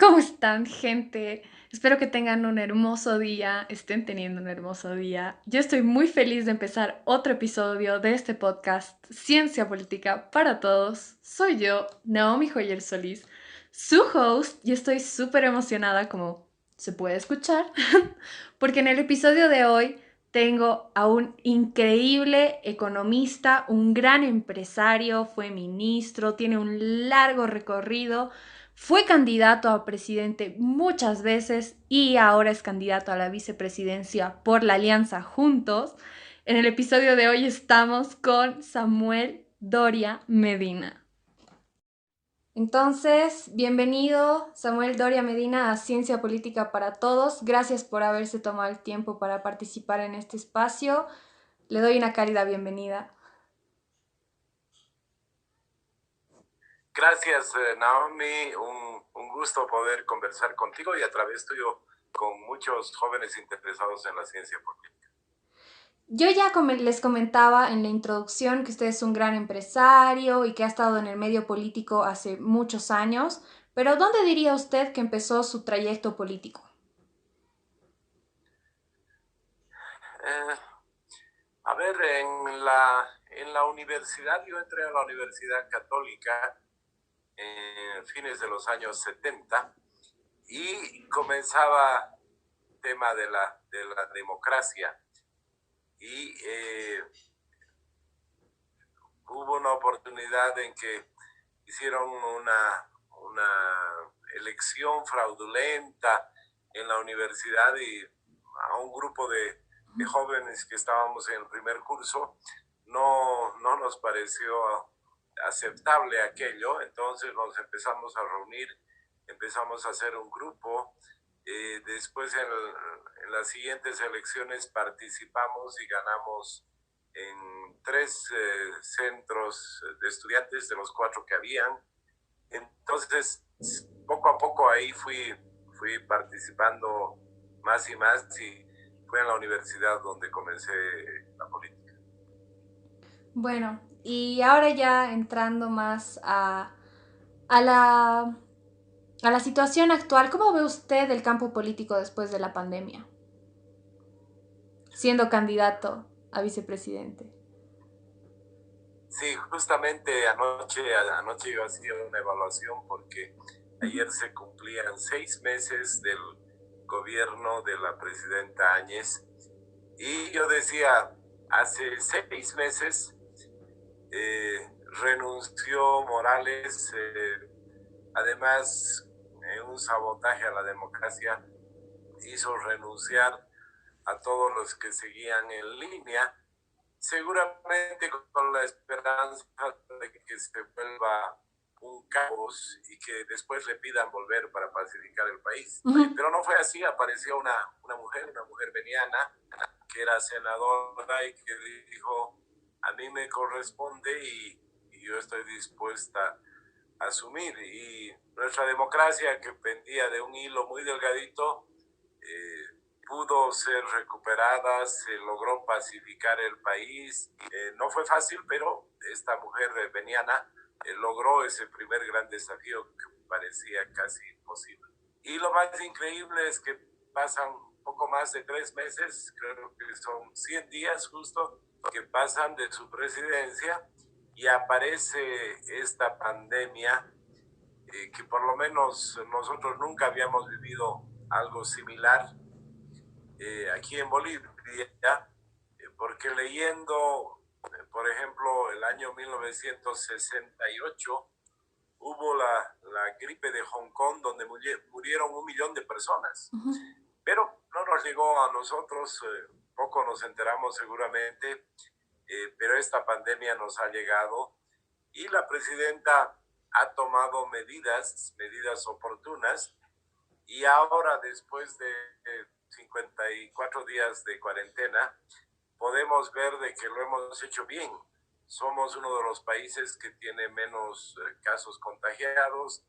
¿Cómo están, gente? Espero que tengan un hermoso día, estén teniendo un hermoso día. Yo estoy muy feliz de empezar otro episodio de este podcast Ciencia Política para Todos. Soy yo, Naomi Joyer Solís, su host, y estoy súper emocionada, como se puede escuchar, porque en el episodio de hoy tengo a un increíble economista, un gran empresario, fue ministro, tiene un largo recorrido. Fue candidato a presidente muchas veces y ahora es candidato a la vicepresidencia por la Alianza Juntos. En el episodio de hoy estamos con Samuel Doria Medina. Entonces, bienvenido Samuel Doria Medina a Ciencia Política para Todos. Gracias por haberse tomado el tiempo para participar en este espacio. Le doy una cálida bienvenida. Gracias, Naomi. Un gusto poder conversar contigo y a través tuyo con muchos jóvenes interesados en la ciencia política. Yo ya les comentaba en la introducción que usted es un gran empresario y que ha estado en el medio político hace muchos años, pero ¿dónde diría usted que empezó su trayecto político? Eh, a ver, en la universidad, yo entré a la Universidad Católica en fines de los años 70 y comenzaba el tema de la democracia y hubo una oportunidad en que hicieron una elección fraudulenta en la universidad y a un grupo de jóvenes que estábamos en el primer curso no nos pareció aceptable aquello, entonces nos empezamos a reunir, empezamos a hacer un grupo, después en las siguientes elecciones participamos y ganamos en 3 centros de estudiantes de los 4 que habían. Entonces, poco a poco ahí fui participando más y más y fue en la universidad donde comencé la política. Bueno, y ahora ya entrando más a la, a la situación actual, ¿cómo ve usted el campo político después de la pandemia, siendo candidato a vicepresidente? Sí, justamente anoche yo hacía una evaluación porque ayer se cumplían 6 meses del gobierno de la presidenta Áñez y yo decía, hace 6 meses renunció Morales, además un sabotaje a la democracia, hizo renunciar a todos los que seguían en línea, seguramente con la esperanza de que se vuelva un caos y que después le pidan volver para pacificar el país. Pero no fue así, apareció una mujer veniana, que era senadora y que dijo, a mí me corresponde y yo estoy dispuesta a asumir. Y nuestra democracia, que pendía de un hilo muy delgadito, pudo ser recuperada, se logró pacificar el país. No fue fácil, pero esta mujer veniana logró ese primer gran desafío que parecía casi imposible. Y lo más increíble es que pasan poco más de 3 meses, creo que son 100 días justo, que pasan de su presidencia y aparece esta pandemia que por lo menos nosotros nunca habíamos vivido algo similar aquí en Bolivia, porque leyendo, por ejemplo, el año 1968 hubo la gripe de Hong Kong donde murieron 1 millón de personas, pero no nos llegó a nosotros, poco nos enteramos seguramente, pero esta pandemia nos ha llegado y la presidenta ha tomado medidas oportunas y ahora después de 54 días de cuarentena podemos ver de que lo hemos hecho bien. Somos uno de los países que tiene menos casos contagiados.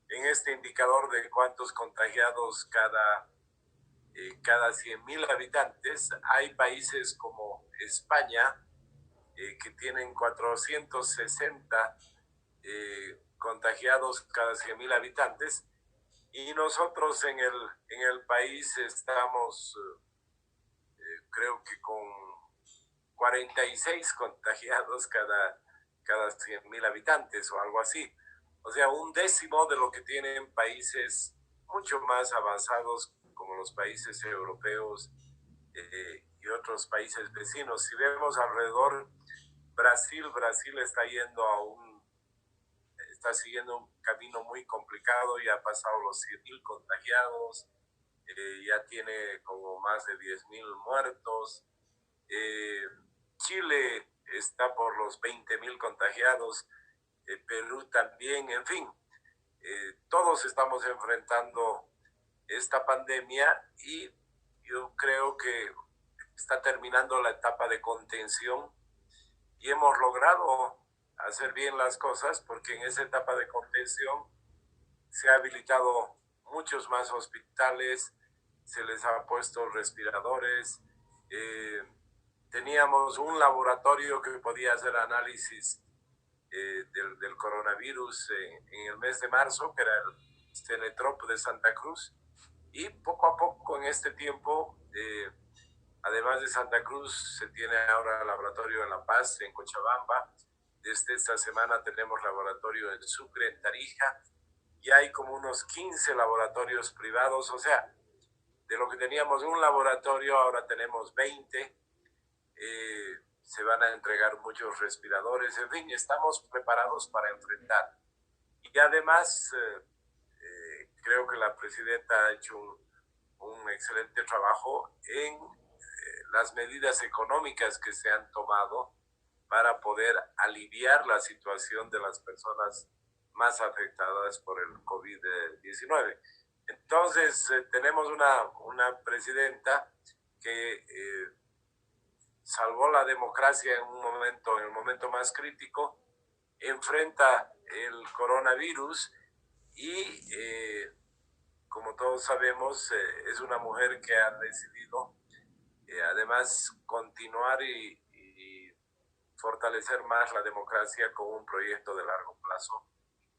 En este indicador de cuántos contagiados cada 100,000 habitantes, hay países como España que tienen 460 contagiados cada 100,000 habitantes Y nosotros en el país estamos, creo que con 46 contagiados cada 100.000 habitantes o algo así. O sea, un décimo de lo que tienen países mucho más avanzados como los países europeos y otros países vecinos. Si vemos alrededor, Brasil está siguiendo un camino muy complicado, ya ha pasado los 100.000 contagiados, ya tiene como más de 10.000 muertos. Eh, Chile está por los 20.000 contagiados, Perú también, en fin, todos estamos enfrentando esta pandemia y yo creo que está terminando la etapa de contención y hemos logrado hacer bien las cosas porque en esa etapa de contención se ha habilitado muchos más hospitales, se les ha puesto respiradores, eh, teníamos un laboratorio que podía hacer análisis del coronavirus en el mes de marzo, que era el Cenetrop de Santa Cruz, y poco a poco en este tiempo, además de Santa Cruz, se tiene ahora laboratorio en La Paz, en Cochabamba. Desde esta semana tenemos laboratorio en Sucre, en Tarija, y hay como unos 15 laboratorios privados, o sea, de lo que teníamos un laboratorio, ahora tenemos 20, se van a entregar muchos respiradores, en fin, estamos preparados para enfrentar. Y además, creo que la presidenta ha hecho un excelente trabajo en las medidas económicas que se han tomado para poder aliviar la situación de las personas más afectadas por el COVID-19. Entonces, tenemos una presidenta que salvó la democracia en un momento, en el momento más crítico, enfrenta el coronavirus y, como todos sabemos, es una mujer que ha decidido, además, continuar y fortalecer más la democracia con un proyecto de largo plazo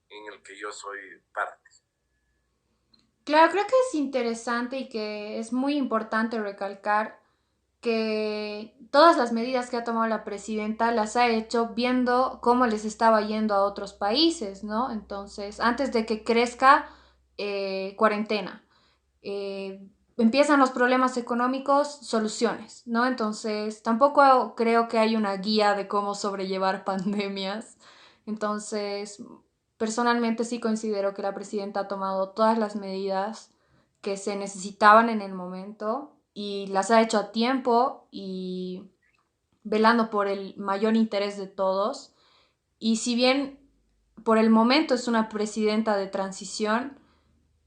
en el que yo soy parte. Claro, creo que es interesante y que es muy importante recalcar que todas las medidas que ha tomado la presidenta las ha hecho viendo cómo les estaba yendo a otros países, ¿no? Entonces, antes de que crezca, cuarentena. Empiezan los problemas económicos, soluciones, ¿no? Entonces, tampoco creo que hay una guía de cómo sobrellevar pandemias. Entonces, personalmente sí considero que la presidenta ha tomado todas las medidas que se necesitaban en el momento y las ha hecho a tiempo y velando por el mayor interés de todos. Y si bien por el momento es una presidenta de transición,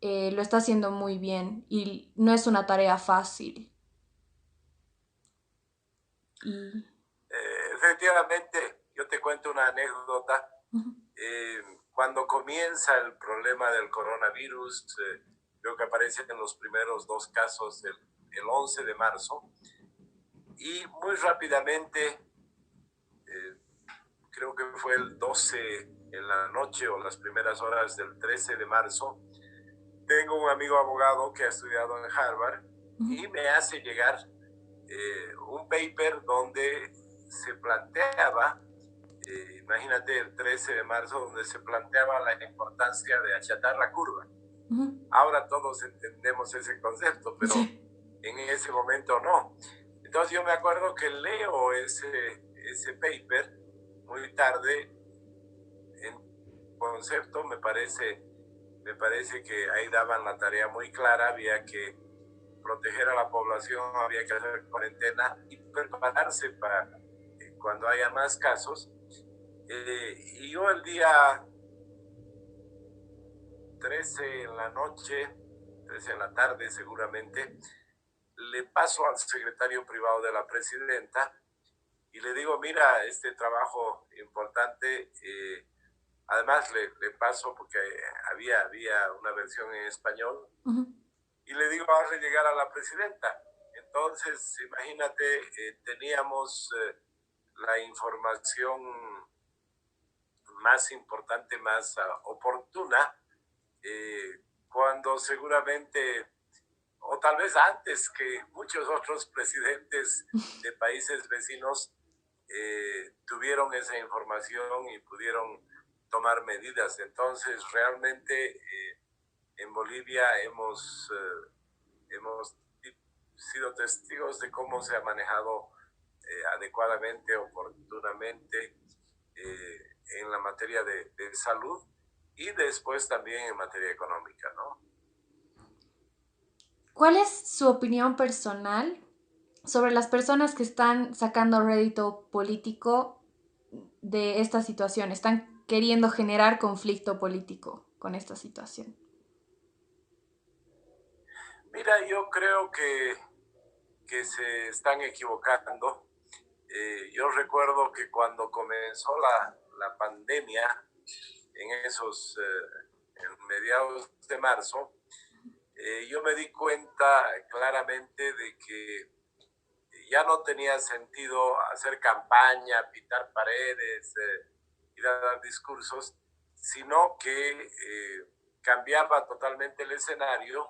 lo está haciendo muy bien y no es una tarea fácil. Y... Efectivamente, yo te cuento una anécdota. Uh-huh. Cuando comienza el problema del coronavirus, creo que aparecen en los primeros dos casos el 11 de marzo, y muy rápidamente, eh, creo que fue el 12 en la noche o las primeras horas del 13 de marzo, tengo un amigo abogado que ha estudiado en Harvard y me hace llegar un paper donde se planteaba, imagínate el 13 de marzo, donde se planteaba la importancia de achatar la curva. Uh-huh. Ahora todos entendemos ese concepto, pero sí, en ese momento no. Entonces yo me acuerdo que leo ese paper muy tarde. En concepto me parece que ahí daban la tarea muy clara, había que proteger a la población, había que hacer cuarentena y prepararse para cuando haya más casos. Y yo el día 13 en la noche, 13 en la tarde seguramente, le paso al secretario privado de la presidenta y le digo, mira, este trabajo importante, además le paso porque había una versión en español, uh-huh, y le digo, vas a llegar a la presidenta. Entonces, imagínate, teníamos la información más importante, más oportuna, cuando cuando seguramente, o tal vez antes que muchos otros presidentes de países vecinos, tuvieron esa información y pudieron tomar medidas. Entonces, realmente en Bolivia hemos sido testigos de cómo se ha manejado adecuadamente, oportunamente, en la materia de salud y después también en materia económica, ¿no? ¿Cuál es su opinión personal sobre las personas que están sacando rédito político de esta situación? Están queriendo generar conflicto político con esta situación. Mira, yo creo que se están equivocando. Yo recuerdo que cuando comenzó la pandemia, en en mediados de marzo, yo me di cuenta claramente de que ya no tenía sentido hacer campaña, pintar paredes, ir a dar discursos, sino que cambiaba totalmente el escenario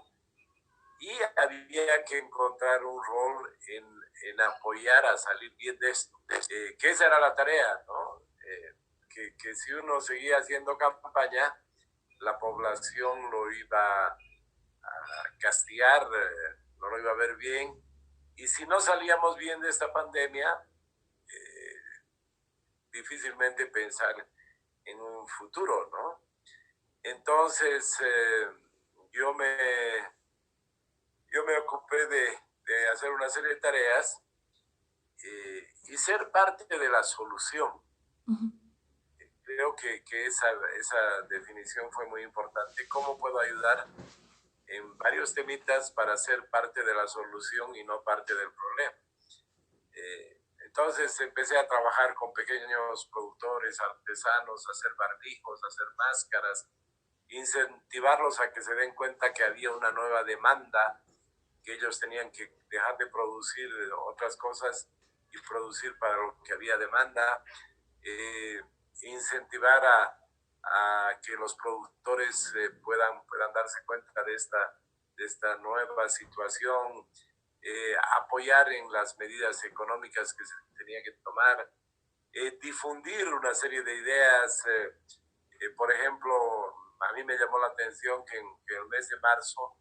y había que encontrar un rol en apoyar a salir bien de esto. Que esa era la tarea, ¿no? Que si uno seguía haciendo campaña, la población lo iba a castigar, no lo iba a ver bien. Y si no salíamos bien de esta pandemia, difícilmente pensar en un futuro, ¿no? Entonces, yo, me, yo me ocupé de hacer una serie de tareas y ser parte de la solución. Ujú. Creo que esa definición fue muy importante. ¿Cómo puedo ayudar en varios temitas para ser parte de la solución y no parte del problema? Entonces empecé a trabajar con pequeños productores, artesanos, a hacer barbijos, a hacer máscaras, incentivarlos a que se den cuenta que había una nueva demanda, que ellos tenían que dejar de producir otras cosas y producir para lo que había demanda. Eh, Incentivar a que los productores puedan darse cuenta de esta nueva situación, apoyar en las medidas económicas que se tenía que tomar, difundir una serie de ideas. Por ejemplo, a mí me llamó la atención que el mes de marzo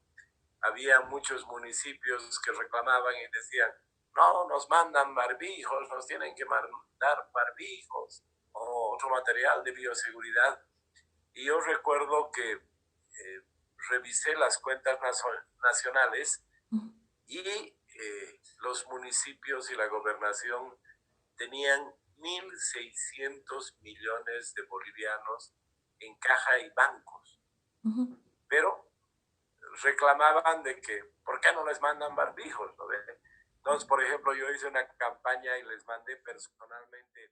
había muchos municipios que reclamaban y decían, no, nos mandan barbijos, nos tienen que mandar barbijos o otro material de bioseguridad. Y yo recuerdo que revisé las cuentas nacionales y los municipios y la gobernación tenían 1.600 millones de bolivianos en caja y bancos. Ujú. Pero reclamaban de que, ¿por qué no les mandan barbijos? ¿No? Entonces, por ejemplo, yo hice una campaña y les mandé personalmente